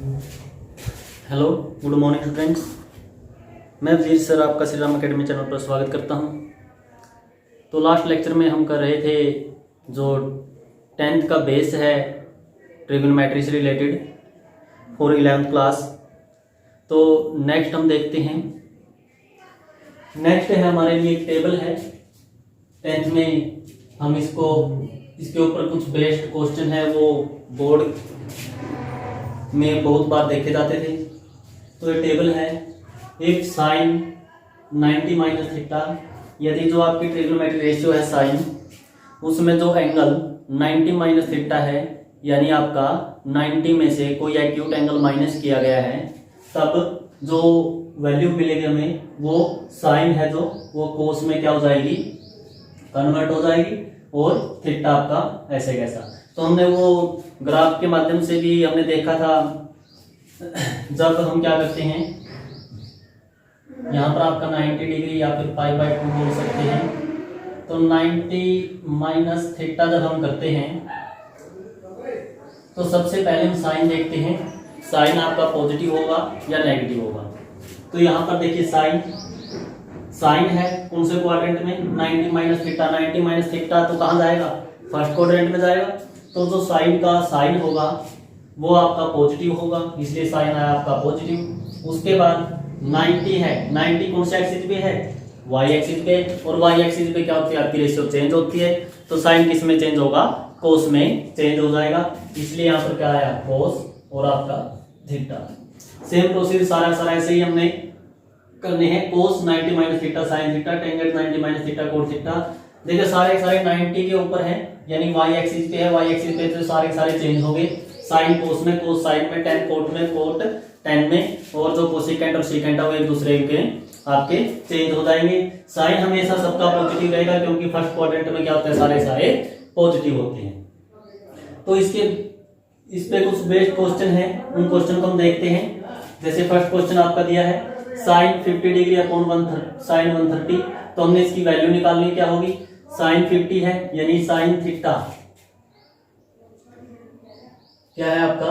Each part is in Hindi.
Hello, good morning students. मैं वजीर सर आपका श्री राम अकेडमी चैनल पर स्वागत करता हूं। तो लास्ट लेक्चर में हम कर रहे थे जो 10th का बेस है ट्रिग्नोमेट्री से रिलेटेड फॉर 11th क्लास। तो नेक्स्ट हम देखते हैं। नेक्स्ट है हमारे लिए एक टेबल है 10th में। हम इसके ऊपर कुछ बेस्ड क्वेश्चन है वो बोर्ड में बहुत बार देखे जाते थे। तो ये टेबल है इफ साइन 90 माइनस थीटा, यदि जो आपकी ट्रिग्नोमेट्री रेशियो है साइन उसमें जो एंगल 90 माइनस थीटा है, यानी आपका 90 में से कोई एक्यूट एंगल माइनस किया गया है, तब जो वैल्यू मिलेगी हमें वो साइन है जो वो कोस में क्या हो जाएगी, कन्वर्ट हो जाएगी, और थीटा आपका ऐसे कैसा। तो हमने वो ग्राफ के माध्यम से भी हमने देखा था। जब हम क्या करते हैं, यहाँ पर आपका 90 डिग्री या फिर π/2 बोल सकते हैं। तो 90 माइनस थीटा जब हम करते हैं तो सबसे पहले हम साइन देखते हैं, साइन आपका पॉजिटिव होगा या नेगेटिव होगा। तो यहाँ पर देखिए साइन है कौन से क्वाड्रेंट में, 90 माइनस थीटा। 90 माइनस थीटा तो कहाँ जाएगा, फर्स्ट क्वाड्रेंट में जाएगा। तो जो साइन का साइन होगा वो आपका पॉजिटिव होगा, इसलिए साइन आया आपका पॉजिटिव। उसके बाद 90 है, 90 कौन से एक्सिस पे है, वाई एक्सिस पे, और वाई एक्सिस पे क्या होती है आपकी रेशियो चेंज होती है। तो साइन किस में चेंज होगा, कोस में चेंज हो जाएगा, इसलिए यहाँ पर क्या आया कोस और आपका थीटा। सेम प्रोसीजर सारा ऐसे ही हमने करने हैं। कोस 90 minus theta sine theta, tangent 90 minus theta cot theta. देखिए सारे 90 के ऊपर है, यानी वाई एक्सिस पे है, वाई एक्सिस पे तो सारे चेंज हो गए। साइन कोस में, कोस साइन में, टेन कोट में, कोट टेन में, और जो कोसिकेंट और सीकेंट है वो एक दूसरे के आपके चेंज हो जाएंगे। साइन हमेशा सबका पॉजिटिव रहेगा क्योंकि फर्स्ट क्वाड्रेंट में क्या होता है, सारे पॉजिटिव होते हैं। तो इस पे कुछ बेस्ड क्वेश्चन है, उन क्वेश्चन को हम देखते हैं। जैसे फर्स्ट क्वेश्चन आपका दिया है साइन 50 डिग्री अपॉन साइन 130। तो हमने इसकी वैल्यू निकालनी, क्या होगी, साइन 50 है यानी साइन थीटा क्या है आपका,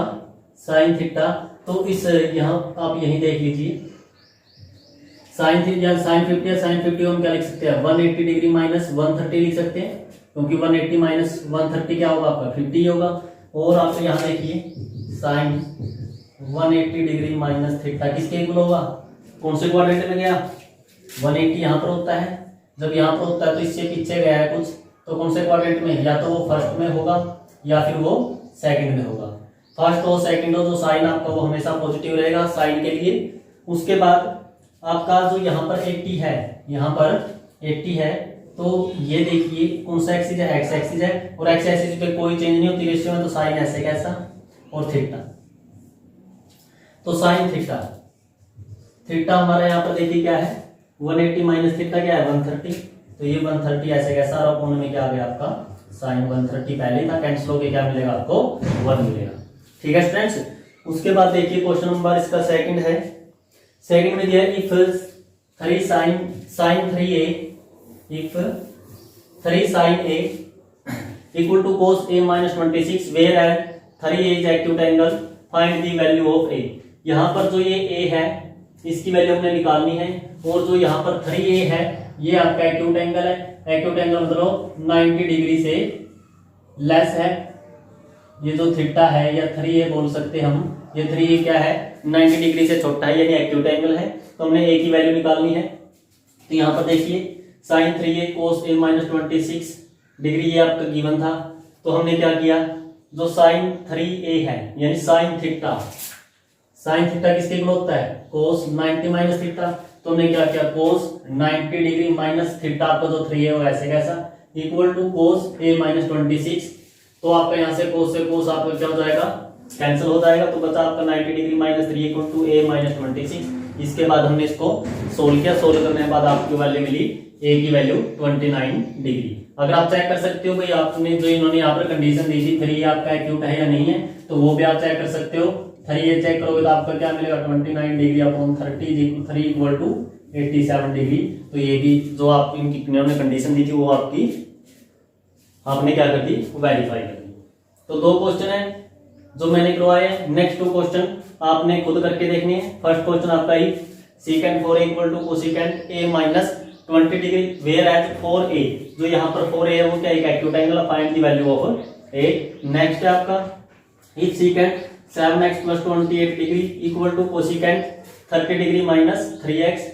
साइन थीटा। तो इस यहां आप यही देख लीजिए, साइन थीटा या साइन 50 या साइन 50 हम क्या लिख सकते हैं, 180 डिग्री माइनस 130 लिख सकते हैं, क्योंकि 180 माइनस 130 क्या होगा आपका 50 होगा। और आप यहां देखिए साइन 180 डिग्री माइनस थीटा किसके इक्वल होगा, कौन से क्वाड्रेंट में गया, 180 यहाँ पर होता है। जब यहाँ पर होता है तो इससे पीछे गया है कुछ, तो कौन से क्वाड्रेंट में, या तो वो फर्स्ट में होगा या फिर वो सेकंड में होगा। फर्स्ट हो सेकंड हो, जो साइन आपका वो हमेशा पॉजिटिव रहेगा साइन के लिए। उसके बाद आपका जो यहाँ पर 80 है, यहाँ पर 80 है, तो ये देखिए कौन सा एक्सिस है, एक्स एक्सिस है, और एक्स एक्सिस पे कोई चेंज नहीं होती रेशियो में, तो साइन ऐसे कैसा, और थीटा। तो साइन थीटा हमारा यहाँ पर देखिए क्या है, 180 माइनस थीटा क्या है 130। तो ये 130 ऐसे कैसा, और अपोन में क्या आ गया आपका साइन 130 पहले था, कैंसिल होके क्या मिलेगा आपको 1 मिलेगा। ठीक है स्टूडेंट्स। उसके बाद देखिए क्वेश्चन नंबर इसका सेकंड है। सेकंड में दिया if 3 sin 3a if 3 sin a equal to cos a minus 26 where at 3a is acute angle, find the value of a। यहाँ पर जो ये a है इसकी वैल्यू हमने निकालनी है, और जो यहाँ पर 3a है ये आपका एक्यूट एंगल है। एक्यूट एंगल मतलब 90 डिग्री से लेस है। ये जो थीटा है या 3a बोल सकते हैं हम, ये 3a क्या है 90 डिग्री से छोटा है यानी एक्यूट एंगल है। तो हमने a की वैल्यू निकालनी है। तो यहाँ पर देखिए sine 3a cos a minus 26 degree ये आपका गिवन था। तो हमने क्या किया, जो साइन 3a है यानी साइन थीटा किसके इक्वल होता है, cos 90 माइनस थीटा। तो हमने क्या किया, cos 90 डिग्री माइनस थीटा आपका जो 3 है वो ऐसे कैसा, equal to cos a minus 26। तो आपका यहाँ से cos से cos आपका क्या हो जाएगा, कैंसिल हो जाएगा। तो बचा आपका 90 degree minus 3 equal to a minus 26। इसके बाद हमने इसको सोल्व किया, सोल्व करने के बाद आपकी वैल्यू मिली a की वैल्यू 29 डिग्री। अगर आप चेक कर सकते हो भाई आपने जो इन्होंने यहाँ पर कंडीशन दी थी 3 आपका एक्यूट है या नहीं है, तो वो भी आप चेक कर सकते हो। 3 चेक करोगे तो आपका क्या मिलेगा 29 degree upon 30 3 equal to 87 degree. तो ये भी जो आप इन्होंने कंडीशन दी थी वो आपकी आपने क्या कर दी, वेरीफाई कर दी। तो 2 क्वेश्चन है जो मैंने करवाए हैं। नेक्स्ट 2 क्वेश्चन आपने खुद करके देखने हैं। फर्स्ट क्वेश्चन आपका ही secant 4a equal to cosecant a minus 20 degree, where as 4a, जो यहाँ पर 4a है वो क्या एक एक्यूट एंगल है, find the value of a। Next है आपका if secant 7x plus 28 degree equal to cosecant 30 degree minus 3x,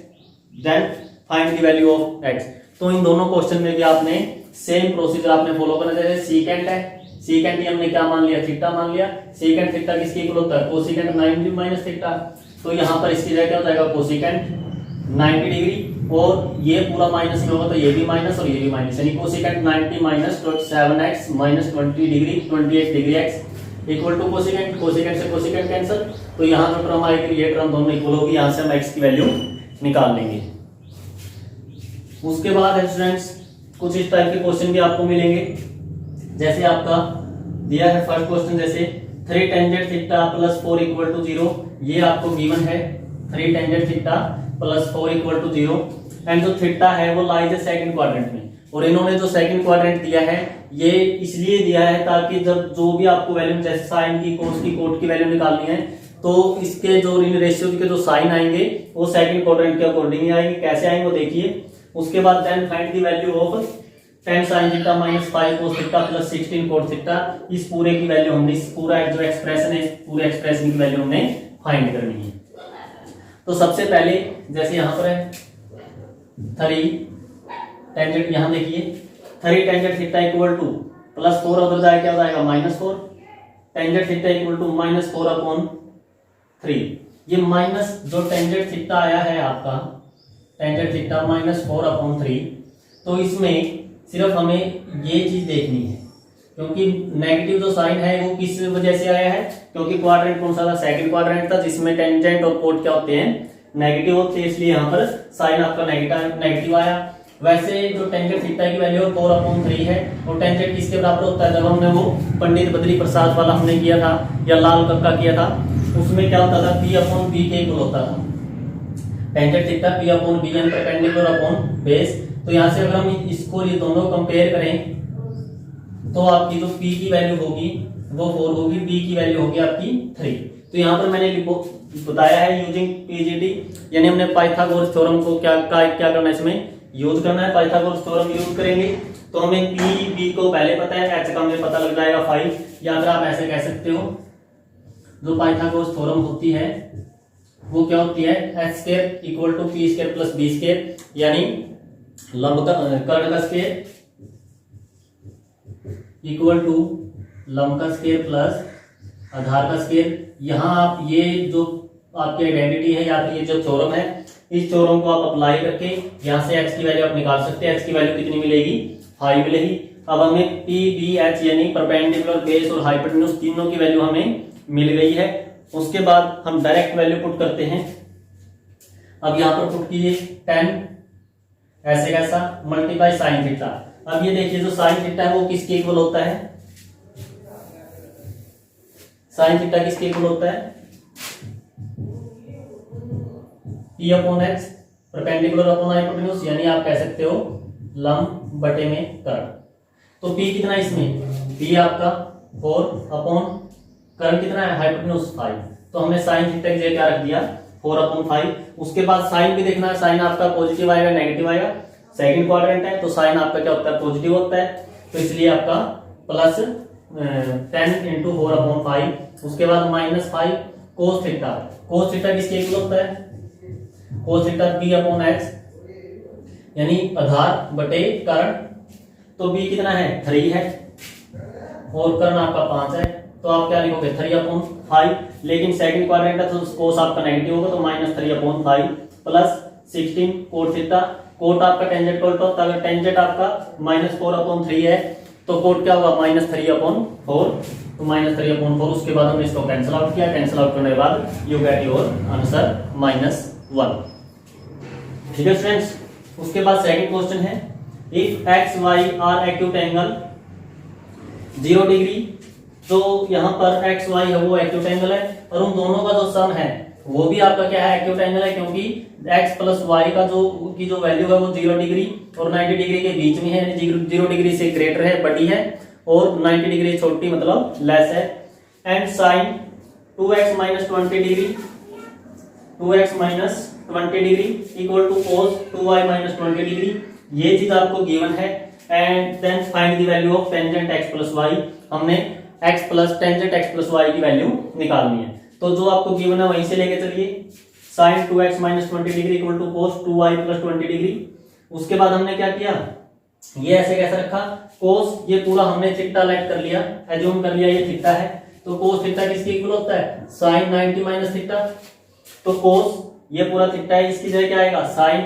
then find the value of x। तो इन दोनों क्वेश्चन में भी आपने सेम प्रोसीजर आपने फॉलो करना चाहिए। सीकेंट है, सीकेंट हमने क्या मान लिया, थीटा मान लिया। सीकेंट थीटा किसके इक्वल होता है, कोसिकेंट 90 माइनस थीटा। तो यहाँ पर इसकी जगह क्या हो जाएगा, कोसिकेंट 90 डिग्री, और ये पूरा माइनस में होगा तो ये भी माइनस और ये भी माइनस, यानी cosecant 90 minus 7x minus 20 degree 28 degree x equal to cosecant, cosecant से कोसिकेंट कैंसिल, तो यहाँ जो टर्म आएगी ये टर्म दोनों इक्वल होगी। यहाँ से हम x की वैल्यू निकाल लेंगे। उसके बाद है स्टूडेंट्स कुछ इस टाइप के क्वेश्चन भी आपको मिलेंगे, जैसे आपका दिया है फर्स्ट क्वेश्चन, जैसे 3 tangent theta plus 4 equal to 0, ये आपको गिवन है 3 tangent theta plus 4 equal to 0, and जो थीटा है वो लाइज है सेकंड क्वाड्रेंट में। और इन्होंने जो सेकंड क्वाड्रेंट दिया है ये इसलिए दिया है ताकि जब जो भी आपको वैल्यू जैसे साइन की, कोस की, कोट की वैल्यू निकालनी है तो इसके जो इन रेशियो के जो साइन आएंगे वो सेकंड क्वाड्रेंट के अकॉर्डिंग ही आएंगे। कैसे आएंगे वो देखिए। उसके बाद then find the value of 10 sin theta minus 5 cos theta plus 16 cot theta. इस पूरे की वैल्यू हमने, इस पूरा जो एक्सप्रेशन है, इस पूरे एक्सप्रेशन की वैल्यू हमने फाइंड करनी है। तो सबसे पहले जैसे यहाँ पर है 3 टेंजेंट, यहाँ देखिए 3 tangent theta equal to plus 4 उधर जाए क्या हो जाएगा -4, tangent theta equal to -4 upon 3। ये माइनस जो टेंजेंट थीटा आया है आपका, टेंजेंट थीटा -4 अपॉन 3, तो इसमें सिर्फ हमें ये चीज देखनी है क्योंकि नेगेटिव जो साइन है वो किस वजह से आया है, क्योंकि क्वाड्रेंट कौन सा था, सेकंड क्वाड्रेंट था, जिसमें टेंजेंट और कोट क्या होते हैं, नेगेटिव होते हैं, इसलिए यहाँ पर साइन आपका नेगेटिव आया। वैसे जो टेंजेंट थीटा की वैल्यू 4/3 है, और टेंजेंट किसके बराबर होता है, जब हमने वो पंडित बद्री प्रसाद वाला हमने किया था या लाल कक्का किया था, उसमें क्या होता था, p/b के इक्वल होता था। टेंजेंट थीटा p/b यानी परपेंडिकुलर अपॉन बेस। तो यहाँ से अगर हम इसको ये दोनों कंपेयर करें तो आपकी जो p की वैल्यू होगी वो 4 होगी, b की वैल्यू होगी आपकी 3। तो यहाँ पर मैंने बताया है यूजिंग पीजीटी, यानी हमने पाइथागोरस थ्योरम को क्या करना है, इसमें यूज करना है। पाइथागोरस थ्योरम यूज करेंगे तो हमें p b को पहले पता है, h का हमें पता लग जाएगा 5, या फिर आप ऐसे कह सकते हो जो पाइथागोरस थ्योरम होती है वो क्या होती है, h² equal to p² plus b², यानी लंब का कर्ण का स्क्वायर इक्वल टू लंब का स्क्वायर प्लस आधार का स्क्वायर। यहाँ आप ये जो आपकी आइडेंटिटी है या फिर ये जो थ्योरम है, इस थ्योरम को आप अप्लाई करके यहाँ से x की वैल्यू आप निकाल सकते हैं। x की वैल्यू कितनी मिलेगी, 5 मिलेगी। अब हमें p b h यानी परपेंडिकुलर, बेस और हाइपोटेन्यूज तीनों की वैल्यू हमें मिल गई है। उसके बाद हम डायरेक्ट वैल्यू पुट करते हैं। अब यहाँ पर पुट कीजिए 10 ऐसे कैसा मल्टीप्लाई साइन थीटा। अब ये देखिए जो साइन थीटा है वो किसके इक्वल होता है, साइन थीटा किसके इक्वल होता है, p/h परपेंडिकुलर अपॉन हाइपोटेन्यूज, यानी आप कह सकते हो लंब बटे में कर्ण। तो p कितना है इसमें, p आपका 4 अपॉन कर्ण कितना है, हाइपोटेन्यूज 5। तो हमने साइन थीटा की जगह क्या रख दिया, 4/5। उसके बाद साइन भी देखना है, साइन आपका पॉजिटिव आएगा नेगेटिव आएगा, सेकंड क्वाड्रेंट है तो साइन आपका क्या होता है, पॉजिटिव होता है, तो इसलिए आपका प्लस 10 × 4/5। उसके बाद -5 कोस थीटा, कोस थीटा किसके इक्वल होता है, कोस थीटा p/h यानी आधार बटे कर्ण। तो b कितना है, 3 है, और कर्ण आपका 5 है, तो आप क्या लिखोगे 3/5। लेकिन सेकंड क्वाड्रेंट है तो कोस आपका नेगेटिव होगा, तो -3/5 प्लस 16 कोट थीटा। कोट आपका टेंजेंट कोट होता है, अगर टेंजेंट आपका -4/3 है तो कोट क्या होगा, -3/4, तो -3/4। उसके बाद हमने इसको कैंसिल आउट किया, कैंसिल आउट करने के बाद यू गेट योर आंसर -1। ठीक है स्टूडेंट्स। उसके बाद सेकंड क्वेश्चन है, if x y are acute angle 0 degree, तो यहाँ पर एक्स वाई है वो एक्यूट एंगल है, और उन दोनों का जो सम है वो भी आपका क्या है, एक्यूट एंगल है, क्योंकि x प्लस वाई का जो वैल्यू है वो 0 डिग्री और 90 डिग्री के बीच में है, 0 डिग्री से ग्रेटर है, बड़ी है, और 90 डिग्री छोटी मतलब लेस है। And sine 2x minus 20 degree 2x minus 20 degree equal to cos 2y minus 20 degree, ये चीज आपको गिवन है। And then find the value of tangent x plus y, हमने x plus tangent x plus y की वैल्यू निकालनी है। तो जो आपको गिवन है वहीं से लेके चलिए, sine 2x minus 20 degree equal to cos 2y plus 20 degree. उसके बाद हमने क्या किया, ये ऐसे कैसे रखा, cos ये पूरा हमने थीटा लेट कर लिया, एज्यूम कर लिया ये थीटा है, तो cos थीटा किसके इक्वल होता है, साइन 90 माइनस थीटा। तो cos ये पूरा थीटा है, इसकी जगह क्या आएगा, साइन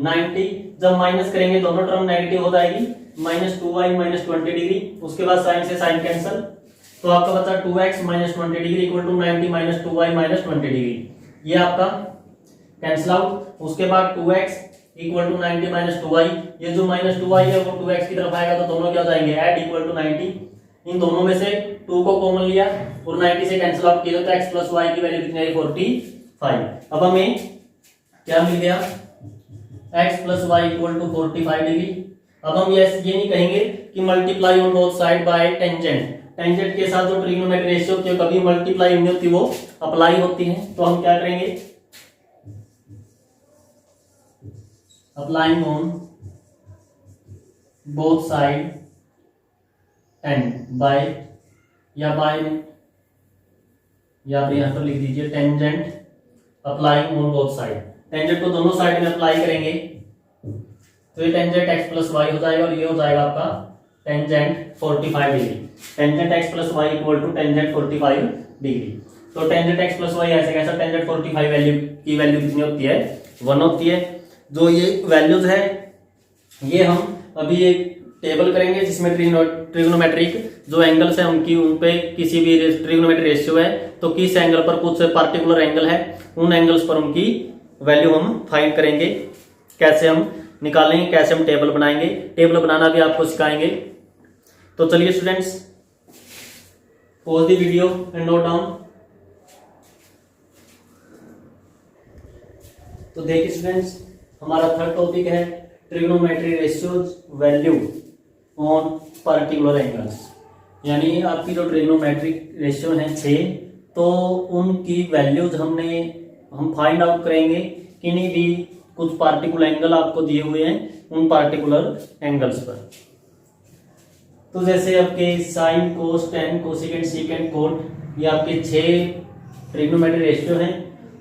90, जब माइनस करेंगे दोनों टर्म नेगेटिव हो जाएगी, माइनस 2y माइनस 20 डिग्री। उसके बाद साइन से साइन कैंसल, तो आपका बचा 2x minus 20 degree equal to 90 minus 2y minus 20 degree, ये आपका कैंसिल आउट। उसके बाद 2x equal to 90 minus 2y, ये जो माइनस 2y है वो 2x की तरफ आएगा, तो दोनों क्या हो जाएंगे, ऐड इक्वल टू 90। इन दोनों में से 2 को कॉमन लिया और 90 से कैंसिल आउट किया, तो x प्लस y की वैल्यू कितनी आई, 45। अब हमें क्या मिल गया, x plus y equal to 45 degree. अब हम ये नहीं कहेंगे कि multiply on both side by tangent, tangent के साथ जो ट्रिग्नोमेट्री रेशियो होती है कभी मल्टीप्लाई नहीं होती, वो अप्लाई होती है। तो हम क्या करेंगे, applying on both side and by, या बाय, या फिर यहां पर लिख दीजिए tangent applying on both side, टेंजेंट को दोनों साइड में अप्लाई करेंगे, तो ये टेंजेंट x प्लस वाई हो जाएगा, और ये हो जाएगा आपका tangent 45 degree. Tangent x plus y equal to tangent 45 degree. तो टेंजेंट x प्लस वाई ऐसे कैसा, टेंजेंट 45 वैल्यू की वैल्यू कितनी होती है, 1 होती है। जो ये वैल्यूज है ये हम अभी एक टेबल करेंगे जिसमें ट्रिग्नोमेट्रिक जो एंगल्स हैं उनकी, उन पे किसी भी ट्रिग्नोमेट्रिक रेशियो है तो किस एंगल पर कुछ पार्टिकुलर एंगल है, उन एंगल्स पर उनकी वैल्यू हम फाइंड करेंगे, कैसे हम निकालेंगे, कैसे हम टेबल बनाएंगे, टेबल बनाना भी आपको सिखाएंगे। तो चलिए students, pause the video and note down. तो देखिए स्टूडेंट्स, हमारा थर्ड टॉपिक है trigonometry ratios value on particular angles, यानी आपकी जो ट्रिग्नोमेट्रिक रेशियो है 6, तो उनकी वैल्यूज हम फाइंड आउट करेंगे किन्हीं भी कुछ पार्टिकुलर एंगल आपको दिए हुए हैं, उन पार्टिकुलर एंगल्स पर। तो जैसे आपके साइन, कोस, टेन, कोसेकेंट, सीकेंट, कोट, ये आपके 6 ट्रिग्नोमेट्री रेशियो हैं,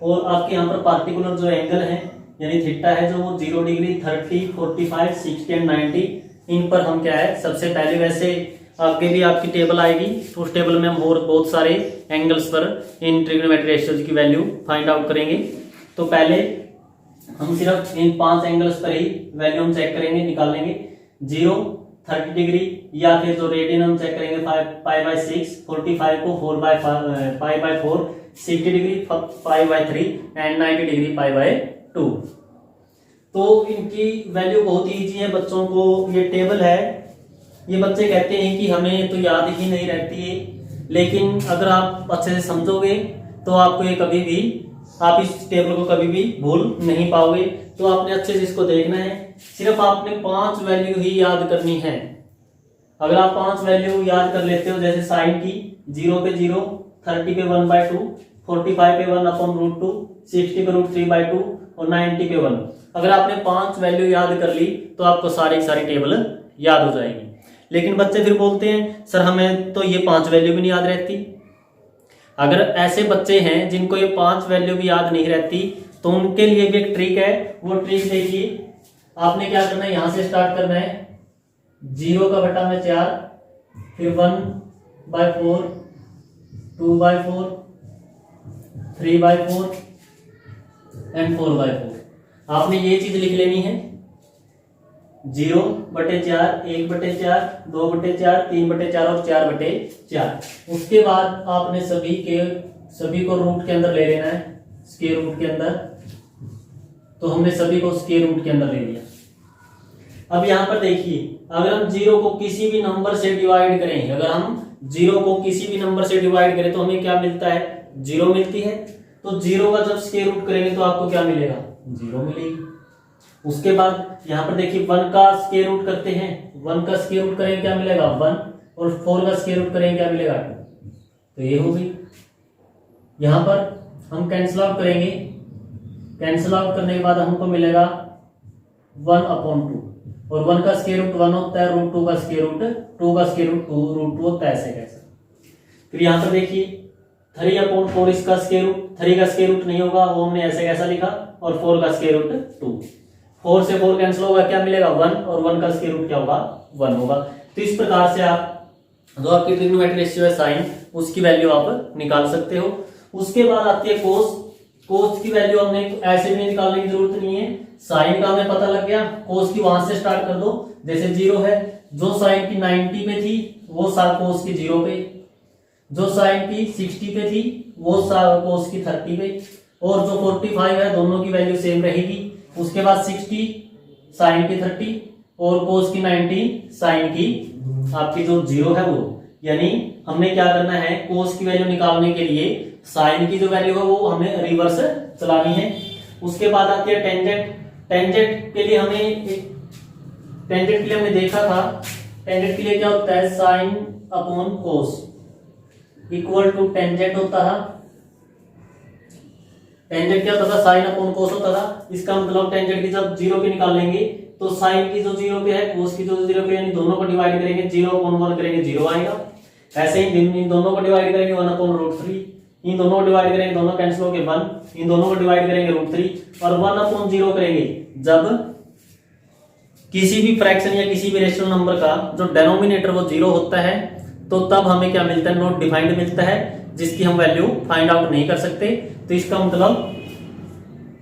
और आपके यहाँ पर पार्टिकुलर जो एंगल है यानी थीटा है जो वो 0 डिग्री, 30, 45, 60 एंड 90, इन पर हम क्या है सबसे पहले, वैसे आगे भी आपकी टेबल आएगी तो उस टेबल में हम और बहुत सारे एंगल्स पर इन ट्रिग्नोमेट्री रेशियोज की वैल्यू फाइंड आउट करेंगे। तो पहले हम सिर्फ इन 5 एंगल्स पर ही वैल्यू हम चेक करेंगे, निकालेंगे। 0, 30 डिग्री, या फिर जो रेडियन हम चेक करेंगे π/6, 45 को 4/4, 60 डिग्री π/3 एंड 90 डिग्री π/2। तो इनकी वैल्यू बहुत ईजी है, बच्चों को ये टेबल है, ये बच्चे कहते हैं कि हमें तो याद ही नहीं रहती है, लेकिन अगर आप अच्छे से समझोगे तो आपको ये कभी भी, आप इस टेबल को कभी भी भूल नहीं पाओगे। तो आपने अच्छे से इसको देखना है, सिर्फ आपने 5 वैल्यू ही याद करनी है। अगर आप 5 वैल्यू याद कर लेते हो, जैसे साइन की 0 पे 0, 30 पे 1/2, 45 पे 1/√2, 60 पे √3/2 और 90 पे 1, अगर आपने 5 वैल्यू याद कर ली तो आपको सारी टेबल याद हो जाएगी। लेकिन बच्चे फिर बोलते हैं सर हमें तो ये 5 वैल्यू भी नहीं याद रहती। अगर ऐसे बच्चे हैं जिनको ये 5 वैल्यू भी याद नहीं रहती, तो उनके लिए भी एक ट्रिक है। वो ट्रिक देखिए, आपने क्या करना है, यहां से स्टार्ट करना है, 0 का बटा में 4, फिर 1/4, 2/4, 3/4 एंड 4/4। आपने ये चीज लिख लेनी है, 0/4, 1/4, 2/4, 3/4 और 4/4। उसके बाद आपने सभी को रूट के अंदर ले लेना है, स्क्वायर रूट के अंदर। तो हमने सभी को स्क्वायर रूट के अंदर ले लिया। अब यहां पर देखिए, अगर हम 0 को किसी भी नंबर से डिवाइड करें, अगर हम 0 को किसी भी नंबर से डिवाइड करें तो हमें क्या मिलता है, 0 मिलती है। तो 0 का जब स्क्वायर रूट करेंगे तो आपको क्या मिलेगा, 0 मिलेगी। उसके बाद यहां पर देखिए 1 का स्क्वायर रूट करते हैं, 1 का स्क्वायर रूट करेंगे क्या मिलेगा, 1, और 4 का स्क्वायर रूट करेंगे क्या मिलेगा, 2। तो ये हो गई। यहाँ पर हम कैंसिल आउट करेंगे, कैंसिल आउट करने के बाद हमको मिलेगा 1/2, और 1 का स्क्वायर रूट 1 होता है, रूट 2 का स्क्वायर रूट 2 का स्क्वायर रूट 2 रूट 2 होता है, ऐसे कैसे। फिर यहाँ पर देखिए 3/4 इसका स्क्वायर रूट, 3 का स्क्वायर रूट नहीं होगा, वो हमने ऐसे कैसा लिखा, और 4 का स्क्वायर रूट 2, 4 से 4 कैंसिल होगा, क्या मिलेगा 1, और 1 का स्क्वायर रूट क्या होगा 1 होगा। तो इस प्रकार से आप जो आपकी ट्रिग्नोमेट्रिक रेशियो है साइन, उसकी वैल्यू आप निकाल सकते हो। उसके बाद आती है कोस। कोस की वैल्यू हमने ऐसे भी निकालने की जरूरत नहीं है, साइन का हमें पता लग गया, कोस की वहां से स्टार्ट कर दो। जैसे 0 है, जो साइन की 90 पे थी वो कोस की 0 पे, जो साइन की 60 पे थी वो कोस की 30 पे, और जो 45 है दोनों की वैल्यू सेम रहेगी। उसके बाद 60 साइन की 30 और कोस की 90 साइन की आपकी जो 0 है वो, यानी हमने क्या करना है, कोस की वैल्यू निकालने के लिए साइन की जो वैल्यू है वो हमें रिवर्स चलानी है। उसके बाद आती है टेंजेंट। टेंजेंट के लिए हमने देखा था, टेंजेंट के लिए क्या होता है, sine upon cos equal to tangent होता था। टेंजेंट क्या होता था, साइन अपॉन कोस होता था। इसका मतलब टेंजेंट की जब 0 पे निकाल लेंगे तो साइन की जो 0 पे है, कोस की जो 0 पे, यानी दोनों को डिवाइड करेंगे, 0/1 करेंगे 0 आएगा। ऐसे ही इन दोनों को डिवाइड करेंगे 1/√3, इन दोनों को डिवाइड करेंगे, दोनों कैंसिल हो गए 1, इन दोनों को डिवाइड करेंगे √3, और 1/0 करेंगे जब किसी भी फ्रैक्शन या किसी भी रेशनल नंबर का जो डेनोमिनेटर वो 0 होता है, तो तब हमें क्या मिलता है, नॉट डिफाइंड मिलता है, जिसकी हम वैल्यू फाइंड आउट नहीं कर सकते। तो इसका मतलब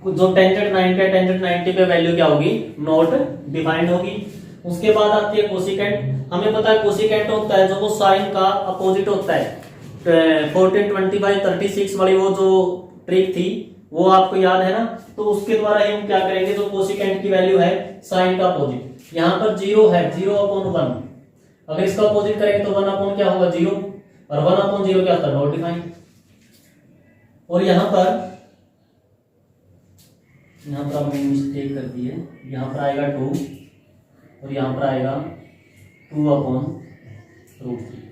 जो टेंजेंट 90 पे वैल्यू क्या होगी, नॉट डिफाइंड होगी। उसके बाद आती है कोसिकेंट। हमें पता है कोसिकेंट होता है जो वो साइन का अपोजिट होता है। 14, 25, 36 वाली वो जो ट्रिक थी वो आपको याद है ना, तो उसके द्वारा ही हम क्या करेंगे, जो कोसिकेंट की वैल्यू है साइन का अपोजिट, यहाँ पर 0 है, 0/1, अगर इसका अपोजिट करेंगे तो 1 क्या होगा 0, और 1/0 क्या होता है, नॉट डिफाइंड। और यहाँ पर हमने मिस्टेक कर दी है, यहाँ पर आएगा 2 और यहाँ पर आएगा 2/√3।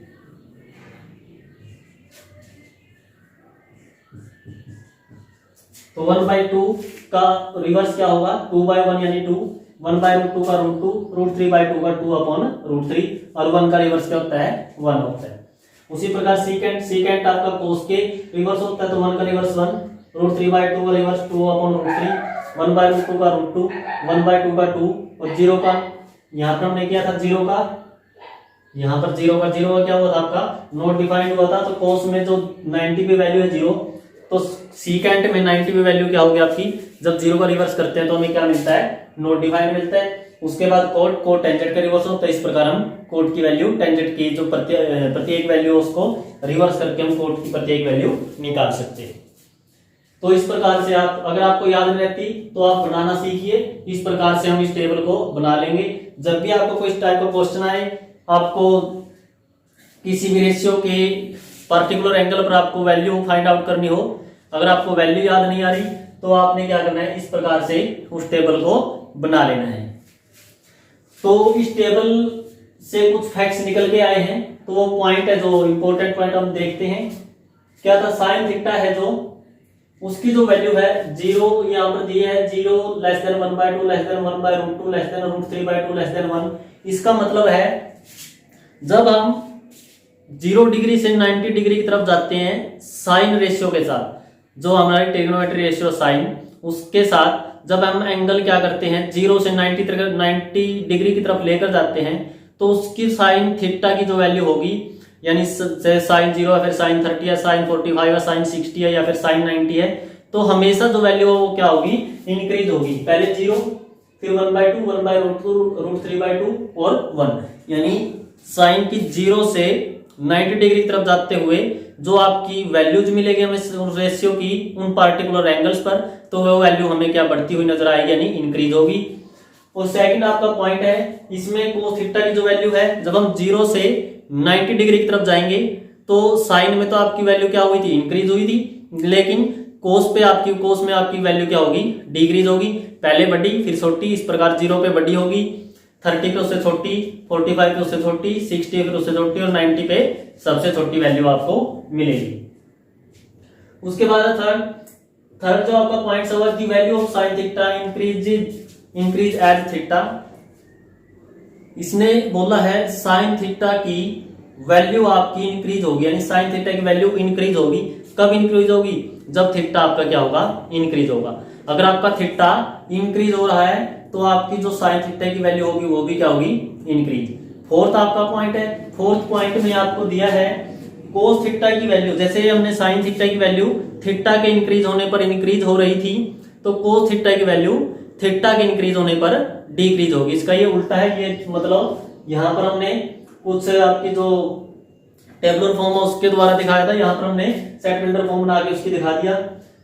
तो 1/2 का रिवर्स क्या होगा, 2/1 यानी 2, 1/√2 का √2, √3/2 का 2/√3, और 1 का रिवर्स क्या होता है, 1 होता है। उसी प्रकार सीकेंट आपका कोस के रिवर्स होता है, तो 1 का रिवर्स 1, √3/2 का रिवर्स 2/√3, 1/√2 का √2, 1/2 का 2, और 0 का, यहाँ पर हमने किया था 0 का, यहाँ पर 0 का क्या हुआ था आपका, नॉट डिफाइंड हुआ था। तो कोस में जो 90 पे वैल्यू है 0, तो सीकेंट में 90 पे वैल्यू क्या होगी आपकी, जब 0 का रिवर्स करते हैं तो हमें क्या मिलता है, नॉट डिफाइंड मिलता है। उसके बाद कोट टेंजेंट का रिवर्स होता है। इस प्रकार हम कोट की वैल्यू, टेंजेंट की जो प्रत्येक वैल्यू उसको रिवर्स करके हम कोट की प्रत्येक वैल्यू निकाल सकते हैं। तो इस प्रकार से आप, अगर आपको याद नहीं रहती तो आप बनाना सीखिए। इस प्रकार से हम इस टेबल को बना लेंगे। जब भी आपको कोई टाइप का क्वेश्चन आए, आपको किसी भी रेशियो के पर्टिकुलर एंगल पर आपको वैल्यू फाइंड आउट करनी हो, अगर आपको वैल्यू याद नहीं आ रही तो आपने क्या करना है, इस प्रकार से उस टेबल को बना लेना है। तो इस टेबल से कुछ फैक्ट्स निकल के आए हैं, तो वो पॉइंट है जो इंपॉर्टेंट पॉइंट हम देखते हैं। क्या था, साइन थीटा है जो, उसकी जो वैल्यू है 0 यहाँ पर दिए है, 0 less than 1/2 less than 1/√2 less than √3/2 less than 1। इसका मतलब है जब हम 0 डिग्री से 90 डिग्री की तरफ जाते हैं साइन रेशियो के साथ, जो हमारी ट्रिग्नोमेट्री रेशियो साइन, उसके साथ जब हम एंगल क्या करते हैं 0 से 90 डिग्री की तरफ लेकर जाते हैं, तो उसकी साइन थीटा की जो वैल्यू होगी, यानी साइन 0 है, फिर साइन 30 है, साइन 45 है, साइन 60 है, या फिर साइन 90 है, तो हमेशा जो वैल्यू है वो क्या होगी, इंक्रीज होगी। पहले 0, फिर 1/2, 1/√2, √3/2 और 1, यानी साइन की 0 से 90 डिग्री की तरफ जाते हुए जो आपकी वैल्यूज मिलेगी हमें रेशियो की उन पार्टिकुलर एंगल्स पर, तो वो वैल्यू हमें क्या बढ़ती हुई नजर आएगी, यानी इंक्रीज होगी। और सेकंड आपका पॉइंट है, इसमें कोस थीटा की जो वैल्यू है, जब हम 0 से 90 डिग्री की तरफ जाएंगे तो साइन में तो आपकी वैल्यू क्या हुई थी, इंक्रीज हुई थी, लेकिन कोस में आपकी वैल्यू क्या होगी, डिक्रीज होगी। पहले बढ़ी फिर छोटी, इस प्रकार 0 पे बढ़ी होगी, 30 पे उससे छोटी, 45 पे उससे छोटी, 60 पे उससे छोटी और 90 पे सबसे छोटी वैल्यू आपको मिलेगी। उसके बाद थर्ड जो आपका पॉइंट होगा, the value of sine theta increase as theta. इसने बोला है साइन थीटा की वैल्यू आपकी इंक्रीज होगी, यानी साइन थीटा की वैल्यू इंक्रीज होगी। कब इंक्रीज होगी? जब थीटा आपका क्या होगा? इंक्रीज होगा। अगर आपका थीटा इंक्रीज हो रहा है तो आपकी जो साइन थीटा की वैल्यू होगी वो भी क्या होगी? इंक्रीज। फोर्थ आपका पॉइंट है, फोर्थ पॉइंट में आपको दिया है कोस थीटा की वैल्यू। जैसे हमने साइन थीटा की वैल्यू थीटा के इंक्रीज होने पर इंक्रीज हो रही थी, तो कोस थीटा की वैल्यू थीटा के इंक्रीज होने पर डिक्रीज होगी। इसका ये उल्टा है। ये मतलब यहां पर हमने कुछ आपकी जो टेबुलर फॉर्म है उसके द्वारा दिखाया था, यहाँ पर हमने सेट बिल्डर फॉर्म बना के उसकी दिखा दिया।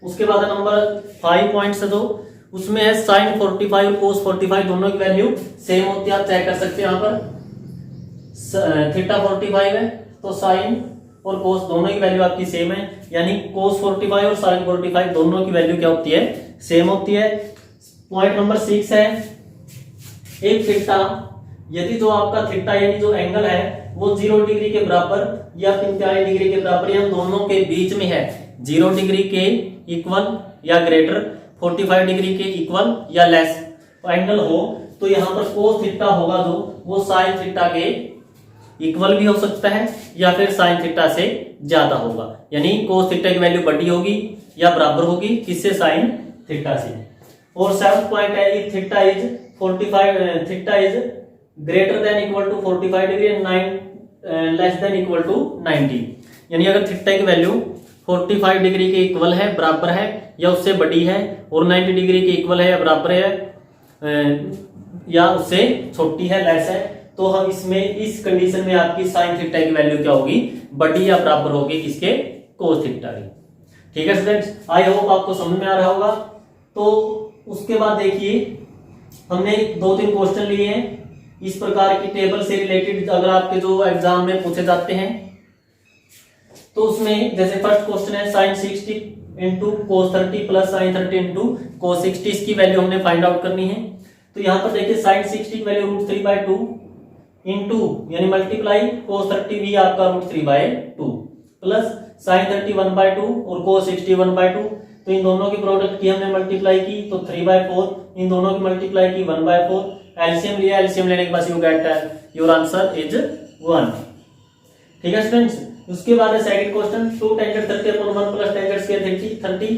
उसके बाद नंबर 5 पॉइंट्स है, जो उसमें है साइन 45 और कोस 45 दोनों की वैल्यू सेम होती है। आप चेक कर सकते हैं, यहाँ पर थीटा 45 है तो साइन और कोस दोनों की वैल्यू आपकी सेम है, यानी कोस 45 और साइन 45 दोनों की वैल्यू क्या होती है? सेम होती है। पॉइंट नंबर 6 है, एक थीटा, यदि जो आपका थीटा यानी जो एंगल है वो 0 डिग्री के बराबर या 45 डिग्री के बराबर या दोनों के बीच में है, 0 डिग्री के इक्वल या ग्रेटर, 45 डिग्री के इक्वल या लेस एंगल हो, तो यहाँ पर कोस थीटा होगा जो वो साइन थीटा के इक्वल भी हो सकता है या फिर साइन थीटा से ज्यादा होगा, यानी कोस थीटा की वैल्यू बड़ी होगी या बराबर होगी किससे? साइन थीटा से। और 7th पॉइंट है, if theta is 45 theta is greater than equal to 45 degree and less than equal to 90, यानी अगर थीटा की वैल्यू 45 डिग्री के इक्वल है, बराबर है या उससे बड़ी है, और 90 डिग्री के इक्वल है या बराबर है या उससे छोटी है, लेस है, तो हम इसमें इस कंडीशन में आपकी साइन थीटा की वैल्यू क्या होगी? बड़ी या बराबर होगी किसके? कोस थीटा की। ठीक है स्टूडेंट्स, आई होप आपको समझ में आ रहा होगा। तो उसके बाद देखिए हमने 2-3 क्वेश्चन लिए हैं इस प्रकार की टेबल से रिलेटेड, अगर आपके जो एग्जाम में पूछे जाते हैं। तो उसमें जैसे फर्स्ट क्वेश्चन है sine 60 into cos 30 plus sine 30 into cos 60, इसकी वैल्यू हमने फाइंड आउट करनी है। तो यहाँ पर देखिए साइन 60 की वैल्यू √3/2 इंटू यानी मल्टीप्लाई कोस 30 भी आपका √3/2 प्लस साइन 30 1/2 और कोस 60 1/2। तो इन दोनों की प्रोडक्ट की हमने मल्टीप्लाई की तो 3/4, इन दोनों की मल्टीप्लाई की 1/4, एलसीएम लिया, एलसीएम लेने के बाद you get your answer is 1। ठीक है स्टूडेंट्स, उसके बाद है second question, 2 tangent 30/1 plus tangent square 30।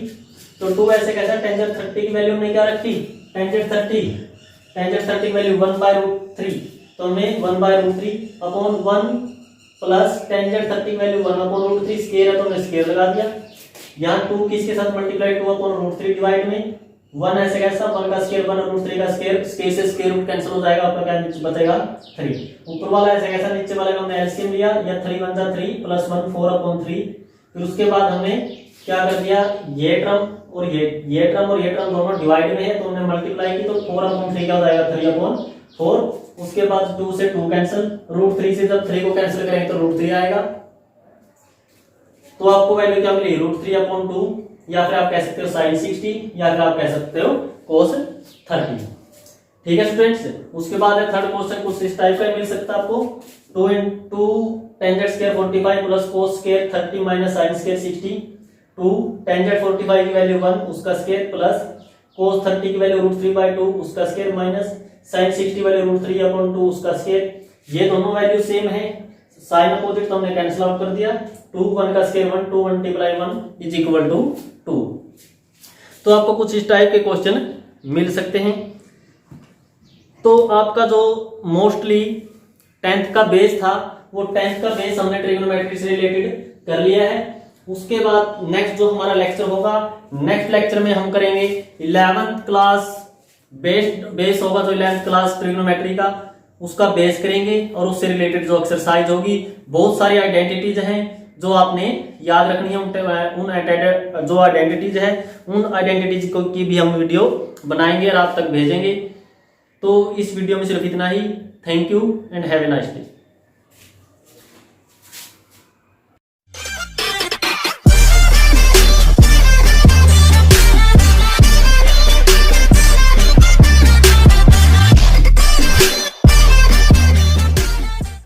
तो 2 ऐसे कैसा? टेंजेंट 30 की वैल्यू हमने क्या रखी? टेंजेंट 30 की वैल्यू 1/√3, तो हमने 1/√3 अपॉन 1 प्लस टेंजेंट 30 की वैल्यू 1/√3, स्क्वायर है तो हमने स्क्वायर लगा दिया। यहाँ 2 किसके साथ मल्टीप्लाई? 2/√3 डिवाइड में 1 ऐसे कैसा? 1 का स्क्वायर 1/√3 का स्क्वायर, स्क्वायर से स्क्वायर रूट कैंसिल हो जाएगा, आपका क्या बचेगा? 3। ऊपर वाला ऐसे कैसा? नीचे वाले का हमने एलसीएम लिया, या 3 1 जा 3 प्लस 1 4/3। फिर उसके बाद हमने क्या कर दिया? ये टर्म और ये टर्म दोनों डिवाइड में है तो हमने मल्टीप्लाई की, तो 4/3 क्या हो जाएगा? 3/4। उसके बाद 2 से 2 कैंसिल, √3 से जब 3 को कैंसिल करेंगे तो √3 आएगा, तो आपको वैल्यू क्या मिली? √3/2, या फिर आप कह सकते हो साइन 60, या फिर आप कह सकते हो कोस 30। ठीक है स्टूडेंट्स, उसके बाद है थर्ड क्वेश्चन, कुछ इस टाइप का मिल सकता है आपको, 2 into tangent square 45 plus cos square 30 minus sine square 60, 2 tangent 45 की वैल्यू 1 उसका स्क्वायर प्लस कोस 30 की वैल्यू √3/2 उसका स्क्वायर माइनस साइन 60 वैल्यू √3/2 उसका स्क्वायर। ये दोनों वैल्यू सेम है, साइन अपोजिट तो हमने कैंसिल आउट कर दिया, 2 1 का square 1, 2 multiply 1 is equal to 2। तो आपको कुछ इस टाइप के क्वेश्चन मिल सकते हैं। तो आपका जो मोस्टली 10th का बेस था वो 10th का बेस हमने ट्रिग्नोमेट्री से रिलेटेड कर लिया है। उसके बाद नेक्स्ट जो हमारा लेक्चर होगा, नेक्स्ट लेक्चर में हम करेंगे 11th क्लास बेस होगा, जो 11th क्लास ट्रिग्नोमेट्री का उसका बेस करेंगे, और उससे रिलेटेड जो एक्सरसाइज होगी, बहुत सारी आइडेंटिटीज हैं जो आपने याद रखनी है। उन जो आइडेंटिटीज है उन आइडेंटिटीज को की भी हम वीडियो बनाएंगे और आप तक भेजेंगे। तो इस वीडियो में सिर्फ इतना ही। Thank you and have a nice day.